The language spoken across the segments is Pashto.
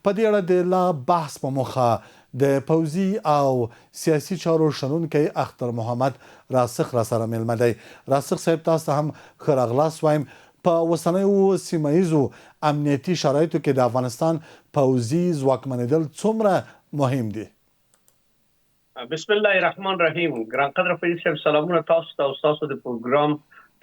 په دې اړه د لا بحث په موخه د پوځي او سیاسي چارو شنونکی اختر محمد راسخ را سره مېلمه دی. راسخ صاحب تاسو ته هم ښه راغلاست وایم. په اوسنیو سیمه ییزو امنیتي شرایطو کې د افغانستان پوځي ځواکمنېدل څومره مهم دي؟ بسم الله الرحمن الرحیم. ګران قدر فرید صاحب، سلامونه تاسو ته او تاسو د پروګرام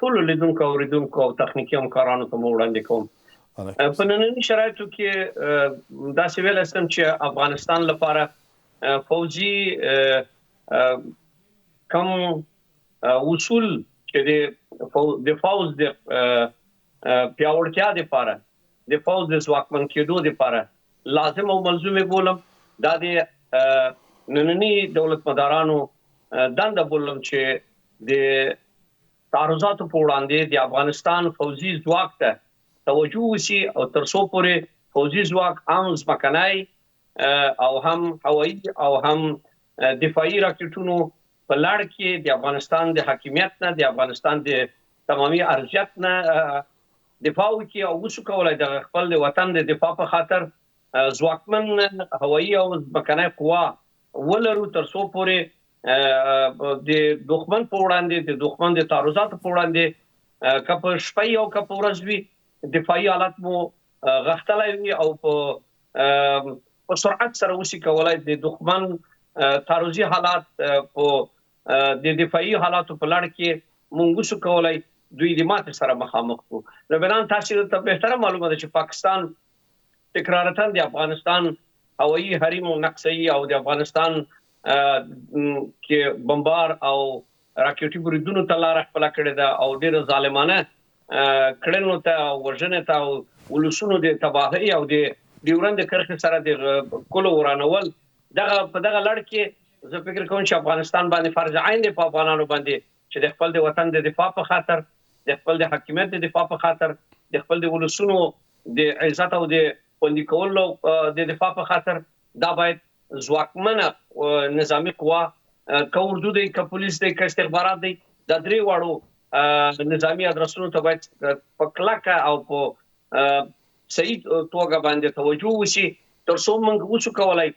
ټولو لیدونکو اوریدونکو او تخنیکي همکارانو ته مو وړاندې کوم. په ننني شرایطو کې داسې ویلی شم چې افغانستان لپاره پوځي کم اصول چې د پوځ د پیاوړتیا دپاره د پوځ د ځواکمن کېدو دپاره لازم او ملزوم بولم. دا د ننني دولتمدارانو دنده بولم چې د تعرضاتو په وړاندې د افغانستان پوځي ځواک ته توجه وشي او تر څو پورې پوځي ځواک هم ځمکنی او هم هوایي او هم دفاعي راکټونو په لړ کې د افغانستان د حاکمیت نه، د افغانستان د تمامي ارضیت نه دفاع وکړي او وشو کولی د خپل وطن د دفاع په خاطر ځواکمن هوایي او ځمکنی قوا ولرو، تر څو پورې د دښمن په وړاندې د دښمن د تعرضاتو په وړاندې که په شپه او که په ورځ وي دفاعي حالت مو غښتلی وي او په سرعت سره وشي کولی د دښمن تعرضي حالات په د دفاعي حالاتو په لړ کې موږ وشو کولی دوی د ماتې سره مخامخ کړو. نو بنان تاسو ته بهتره معلومه ده چې پاکستان تکرارتاً د افغانستان هوایي حریم نقصوي او د افغانستان کې بمبار او راکټي بریدونو ته لاره خپله کړې ده او ډېره ظالمانه کړنو ته او وژنې ته او ولسونو د تباهۍ او د ډیورند کرښې سره د کلو ورانول په دغه لړ کې زه فکر کوم چې افغانستان باندې فرض عین دی په افغانانو باندې چې د خپل د وطن د دفاع په خاطر، د خپل د حاکمیت د دفاع په خاطر، د خپل د ولسونو د عزت او د خوندي کولو د دفاع په خاطر دا باید ځواکمنه نظامي قوا که اردو دی، که پولیس دی، که استخبارات دی، دا درې واړو نظامي ادرسونو ته باید په کلکه او په صحیح توګه باندې توجه وشي تر څو موږ وشو کولی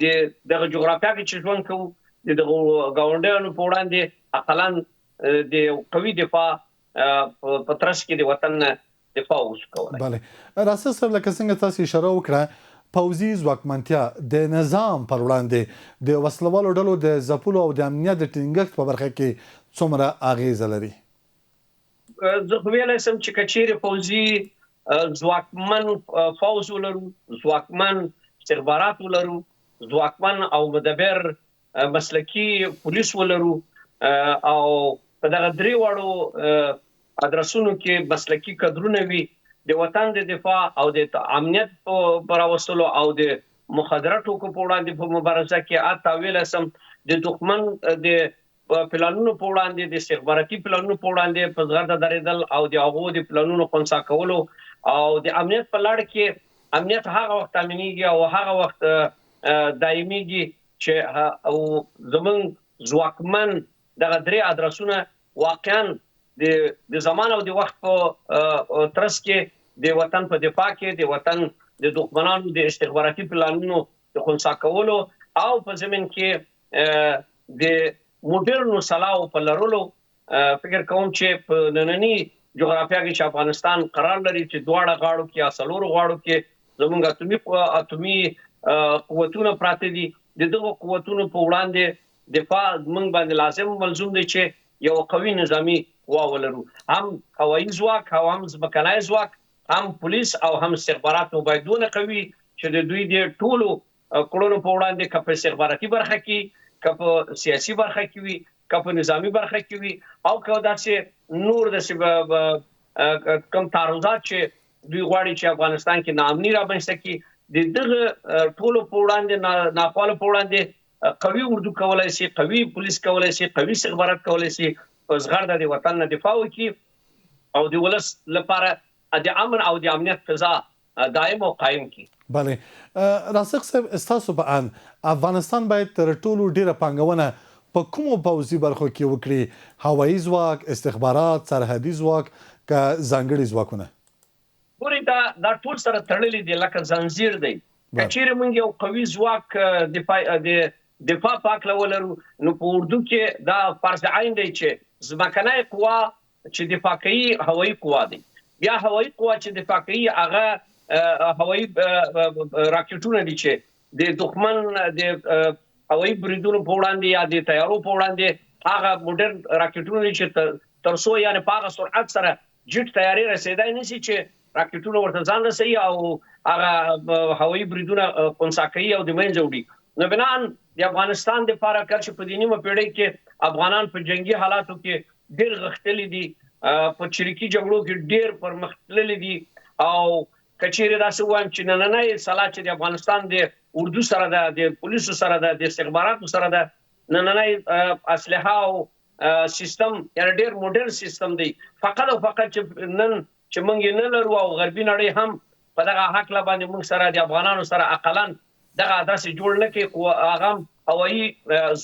د دغه جغرافیا کې چې ژوند کوو د دغو ګاونډیانو په وړاندې اقلا د قوي دفاع په ترڅ کې د وطن نه دفاع وشو کولی. بله راسه صاحب، لکه څنګه تاسو اشاره وکړه پوځي ځواکمنتیا د نظام پر وړاندې د وسلوالو ډلو د ځپلو او د امنیت د ټینګښت په برخه کې څومره اغیزه لري؟ زه خو ویلی شم چې که چیرې پوځي ځواکمن پوځ ولرو، ځواکمن استخبارات ولرو، ځواکمن او مدبر مسلکي پولیس ولرو او په دغه درې واړو ادرسونو کې مسلکي کدرونه وي، د وطن د دفاع او د امنیت په راوستلو او د مخدره ټوکو په وړاندې په مبارزه کې اته ویلی شم د دښمن د پلانونو په وړاندې، د استخباراتي پلانونو په وړاندې په زغرده درېدل او د هغو د پلانونو خنثی کولو او د امنیت په لړ کې امنیت هغه وخت تامینېږي او هغه وخت دایمیږي چې زموږ ځواکمن دغه درې ادرسونه واقعا د زمان او د وخت په ترڅ کې د وطن په دفاع کې د وطن د دښمنانو د استخباراتي پلانونو د خنثی کولو او په ضمن کې د موډرنو سلاحو په لرلو فکر کوم چې په ننني جغرافیا کې چې افغانستان قرار لري چې دواړه غاړو کې یا څلورو غاړو کې زموږ اتومي قوتونه پراته دي. د دغو قوتونو په وړاندې دفاع موږ باندې لازم ملزوم دی چې یو قوي نظامي قوا ولرو، هم هوایي ځواک او هم ځمکنی ځواک، هم پولیس او هم استخبارات مو باید دونه قوي چې د دوی د ټولو کړنو په وړاندې که په استخباراتي برخه کې، که په سیاسي برخه کې وي، که په نظامي برخه کې وي او که داسې نور داسې کم تعرضات چې دوی غواړي چې افغانستان کې ناامني رامنځته کړي، د دغه ټولو په وړاندې ناخوالو په وړاندې قوي اردو کولی شي، قوي پولیس کولی شي، قوي استخبارات کولی شي په زغرده د وطن نه دفاع وکړي او د ولس لپاره د امن او د امنیت فضا دائم او قایم کړي. بله راسخ صاحب، ستاسو په اند افغانستان باید تر ټولو ډیره پانګونه په کومو پوځي برخو کې وکړي؟ هوایي ځواک، استخبارات، سرحدي ځواک که ځانګړي ځواکونه؟ ګورئ دا ټول سره تړلي دي لکه زنځیر دی. کچیر موږ یو قوي ځواک دفاع پاک ولرو نو په اردو کې دا فرض عین دی چې ځمکنۍ قوا چې دفاع کوي هوایي قوا دی بیا هوایي قوا چې دفاع کوي هغه هوایي راکټونه دي چې د دښمن د هوایي بریدونو په وړاندې یا د تیارو په وړاندې هغه موډرن راکټونه دي چې ترسو یعنی په هغه سرعت سره جټ تیاری رسیدای نشي چې راکټونه ورته ځان رسي او هغه هوایي بریدونه خنثی کوي او د منځ وړي نو بنان د افغانستان د لپاره کله په دیني مپیړۍ کې افغانان په جنگي حالاتو کې ډېر غښتلي دي په چریکي جګړو کې ډېر پرمختللي دي او کچېره داسې وایم چې نننۍ سلا چې د افغانستان د اردو سره ده د پولیسو سره ده د استخباراتو سره ده نننۍ اسلحه او سیستم یعنی ډېر موډرن سیستم دی فقط او فقط چې نن چې موږ نه لرو او غربي نړۍ هم په دغه حق لا باندې موږ سره د افغانانو سره اقلا دغه داسې جوړ نه کې هغه هوایي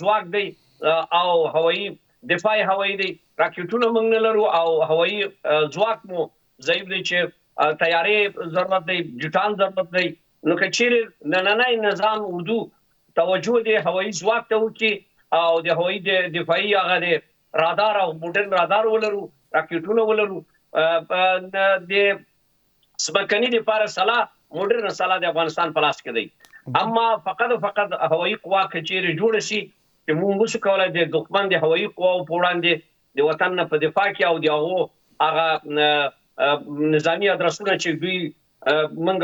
ځواک دی او هوایي دفاعي هوایي دی راکټونه موږ نه لرو او هوایي ځواک مو ضعیف دی چې تیارې ضرورت دی جټان ضرورت دی نو کچېره نننۍ نظام اردو توجه دی هوایي ځواک ته وکړي او د هوایي د دفاعي هغه د رادار او موډرن رادار ولرو راکټونه ولرو د سمکني د لپاره سلا موډرن سلا د افغانستان په لاس کې دی اما فقط هوایي قوا کچېره جوړ شي چې موږ وسو کولای د دښمن د هوایي قواو په وړاندې د وطن نه په دفاع کې او د هغه نظامی ادرسونه چې دوی موږ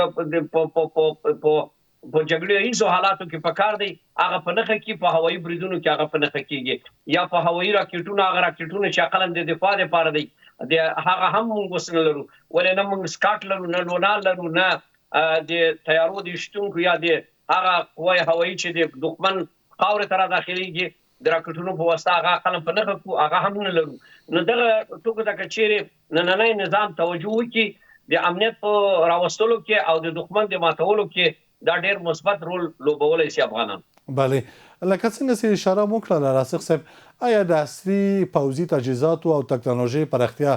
په جګړې هیڅ حالاتو کې پکار دی هغه په نخښه کې په هوایي بریدونو کې هغه په نخښه کېږي یا په هوایي راکټونو هغه راکټونه چې عقلن د دفاع لپاره دی د هغه هم موږ وسنه لرو ولې نه موږ سکاټ لرو نه لونال لرو نه د تیارو د شتونکو یا د هغه قوای هوایي چې د دښمن خاور تر داخليږي د راکټونو په واسطه هغه عقلن په نخښه کو هغه هم نه لرو نو دغه ټکو د کچېره نننۍ نظام توجه وکړي د امنیت په راوستلو کې او د دښمن د ماتولو کې دا ډېر مثبت رول لوبولای شي افغانان بله لکه څنګه چې اشاره مو کړله راسخ صاحب آیا د عصري پوځي تجهیزاتو او تکنالوژي پراختیا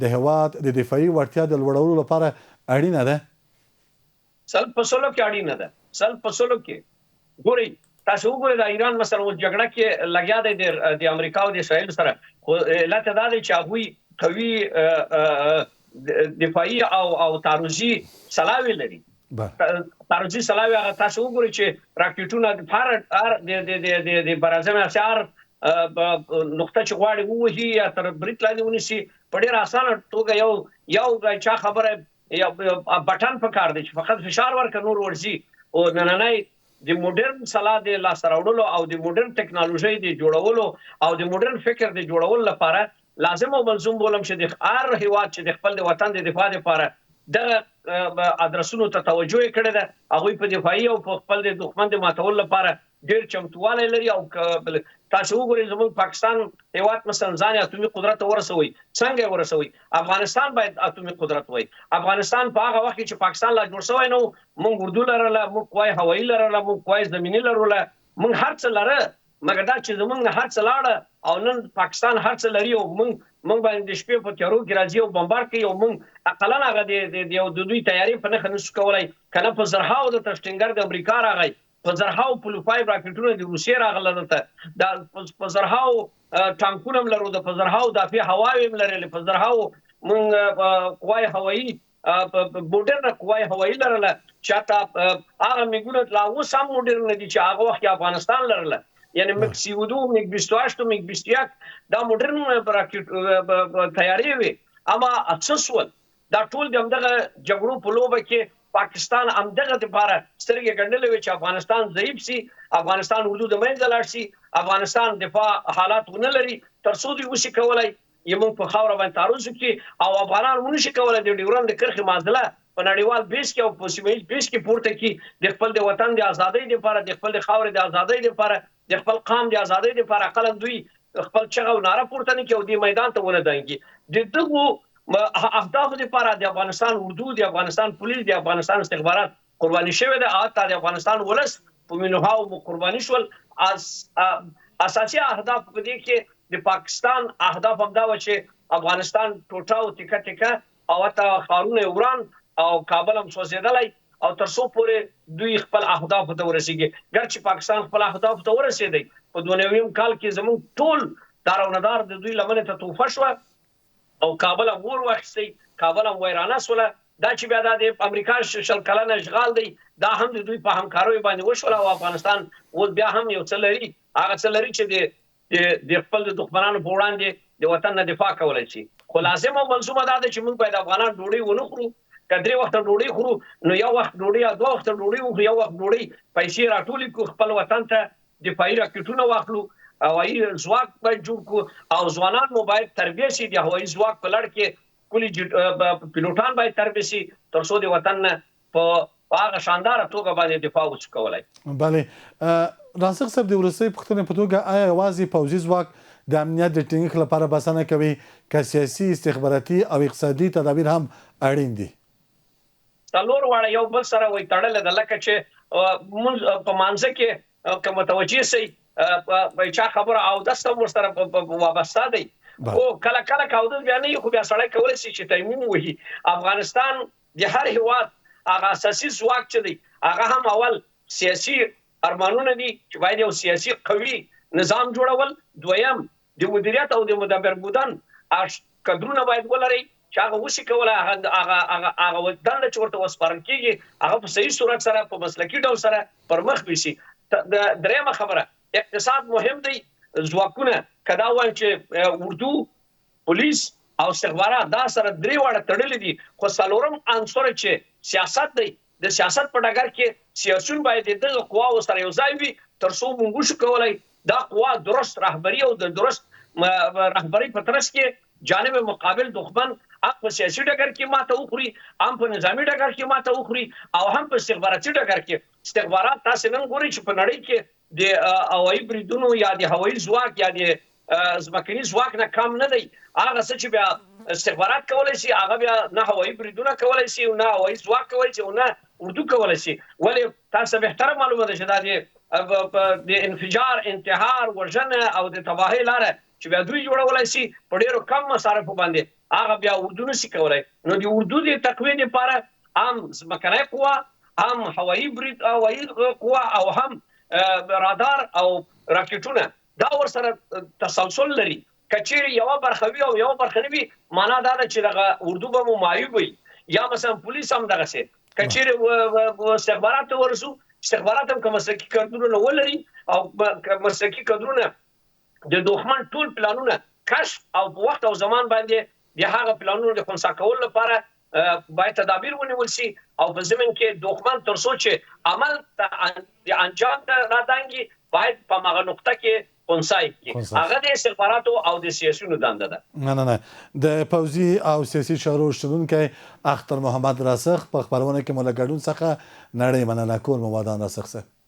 د هیواد د دفاعي وړتیا د لوړولو لپاره اړینه ده سل په سلو کې اړینه ده سل په سلو کې ګوري تاسو وګورئ د ایران مثلا جګړه کې لګیا دی د امریکا او د اسرائیل سره خو لته دا دی چې هغوی قوي دفاعي او تعرضي سلاوي لري تعرضي سلاوي هغه تاسو وګورئ چې راکټونه د برازیل اشعار نقطه چې غواړي ووهي یا تر بریټ لاندې ونیسي په ډېر اسانه توګه یو چا خبره یا بټن پکار دی چې فقط فشار ورکړي نور ورځي او نننۍ د موډرن سلا د لاس راوړلو او د موډرن ټکنالوژي د جوړولو او د موډرن فکر د جوړولو لپاره لازم او ملزوم بولم چې د هر هیواد چې د خپل وطن د دفاع لپاره د ادرسونو ته توجه کړی ده هغوی په دفاعي او په خپل د دښمن د ماتولو لپاره ډېر چمتوالی لري او تاسو وګورئ زموږ پاکستان هیواد مثلا ځان اتومي قدرت ورسوي څنګه یې ورسوي افغانستان باید اتومي قدرت وای افغانستان په هغه وخت چې پاکستان لا جوړ شوی نو موږ اردو لرله موږ قوای هوایي لرله موږ قوای زمینی لرله موږ هر څه لره مګر دا چې زموږ هر څه لاړه او نن پاکستان هر څه لري او موږ باندې د شپې په تیارو کې راځي او بمبار کوي او موږ اقلا هغه د دوی تیاری په نښه نشو کولای کنه په زرهاو د تشتنګر د امریکا راغی په زرهاو پلوفای راکټونه د روسیې راغله دلته دا په زرهاو ټانکونه لرو د په زرهاو دافع هواوي لري په زرهاو موږ قوای هوایي موډرن قوای هوایي لرله چاته هغه میګونه لا اوس هم موډرن دي چې هغه وخت افغانستان لرله یعنی میگ 32 میگ 28 میگ 21 دا موډرن راکټ تیاری وي اما اساسول دا ټول دغه جګړو په لوبه کې پاکستان همدغه لپاره سترګې ګڼلې وي چې افغانستان ضعیف سي افغانستان اردو د منځه لاړ شي افغانستان دفاع حالات ونه لري تر څو دوی وشي کولای یمن په خاور باندې تعرض کې او افغانان ونشي کولای د ډیورند کرخي معادله په نړیوال بیس کې او په سیمه‌ایز بیس کې پورته کې د خپل د وطن د ازادۍ لپاره د خپل د خاور د ازادۍ لپاره د خپل قام د ازادۍ لپاره عقل دوی خپل چغه او ناره پورته نه کوي او د میدان ته ونه دانګي د دغه اهداف لپاره د افغانستان اردو د افغانستان پولیس د افغانستان استخبارات قرباني شوی د اته د افغانستان ولس په مینوهاو قرباني شول اساسي اهداف په دې کې د پاکستان اهداف هم دا و چې افغانستان ټوټه او ټیکه ټیکه او تا خارونه وران او کابل هم سوځیدلای او تر څو پورې دوی خپل اهداف ته ورسیږي. ګرچې پاکستان خپل اهداف ته ورسېدی په 92 کال کې زموږ ټول داروندار د دوی لمنې ته توفه شوه او کابل هم ور واخیستی، کابل هم ویرانه سوله. دا چې بیا د امریکا 40 کلنه اشغال دی دا هم د دوی په همکاریو باندې وشول او افغانستان اوس بیا هم یو څه لري، هغه څه لري چې د خپل دښمنانو په وړاندې د وطن نه دفاع کولی شي. خو لازم او ملزومه دا ده چې موږ باید افغانان ډوډۍ ونه خورو. که 3 وخته ډوډۍ خورو نو یو وخت ډوډۍ یا 2 وخته ډوډۍ وخورو، یو وخت ډوډۍ پیسې راټولې کړو، خپل وطن ته دفاعي راکټونه واخلو، هوایي ځواک باید جوړ کړو او ځوانان مو باید تربیه شي د هوایي ځواک په لړ کې کلی پیلوټان باید تربیه شي تر څو د وطن نه په هغه شانداره توګه باندې دفاع وشي کولای. بله راسخ صاحب د وروستۍ پوښتنې په توګه آیا یوازې پوځي ځواک د امنیت د ټینګښت لپاره بسنه کوي که سیاسي استخباراتي او اقتصادي تدابیر هم اړین دي؟ څلور واړه یو بل سره وایي تړلې ده، لکه چې موږ په مانځه کې که متوجه سئ چا خبره اودس هم ورسره وابسته دی. خو کله کله که اودس بیا نه وي خو بیا سړی کولی شي چې تیمم ووهي. افغانستان د هر هیواد هغه اساسي ځواک چې دی هغه هم اول سیاسي ارمانونه دي چې باید یو سیاسي قوي نظام جوړول، دویم د مدیریت او د مدبر بودن کدرونه باید ولري چې هغه وشي کولی هغه دنده چې ورته وسپارل کېږي هغه په صحیح صورت سره په مسلکي ډول سره پر مخ وشي. دریمه خبره اقتصاد مهم دی. ځواکونه که دا وایم چې اردو، پولیس او استخبارات دا سره درې واړه تړلي دي، خو څلورم عنصر چې سیاست دی د سیاست په ډګر کې سیاسیون باید د دغه قواو سره یو ځای وي تر څو موږ وشو کولی دا قوا درست رهبري او د درست رهبري په ترڅ کې جانب مقابل دښمن هم په سیاسي ډګر کې ماته وخوري، هم په نظامي ډګر کې ماته وخوري او هم په استخباراتي ډګر کې. استخبارات تاسې نن ګورئ چې په نړۍ کې د هوایي بریدونو یا د هوایي ځواک یا د ځمکني ځواک نه کم نه دی. هغه څه چې بیا استخبارات کولی شي هغه بیا نه هوایي بریدونه کولی شي او نه هوایي ځواک کولی شي او نه اردو کولی شي. ولې تاسو بهتره معلومه ده چې دا د انفجار، انتحار، وژنه او د تباهۍ لاره چې بیا دوی جوړولی شي په ډېرو کم مصارفو باندې هغه بیا اردو نشي کولی. نو د اردو د تقویې لپاره هم ځمکنۍ قوه، هم هوایي برید هوایي قوه او هم رادار او راکټونه دا ورسره تسلسل لري. که چیرې یوه برخه وي او یوه برخه نه وي معنا دا ده چې دغه اردو به مو معیوب وي. یا مثلا پولیس هم دغسې که چیرې استخبارات ته ورسو استخبارات هم که مسلکي کادرونه ولري او مسلکي کادرونه د دښمن ټول پلانونه کشف او په وخت او زمان باندې د هغه پلانونو د خنثی کولو لپاره باید تدابیر ونیول شي او په ضمن کې دښمن تر څو چې عمل د انجام ته رادانګي باید په هغه نقطه کې خنثی کړي. هغه د استخباراتو او د سیاسیونو دنده ده. نه د پوځي او سیاسي چارو شنونکی اختر محمد راسخ په خپرونه کې مو له ګډون څخه نړۍ مننه کوم. مو ودان راسخ صاحب.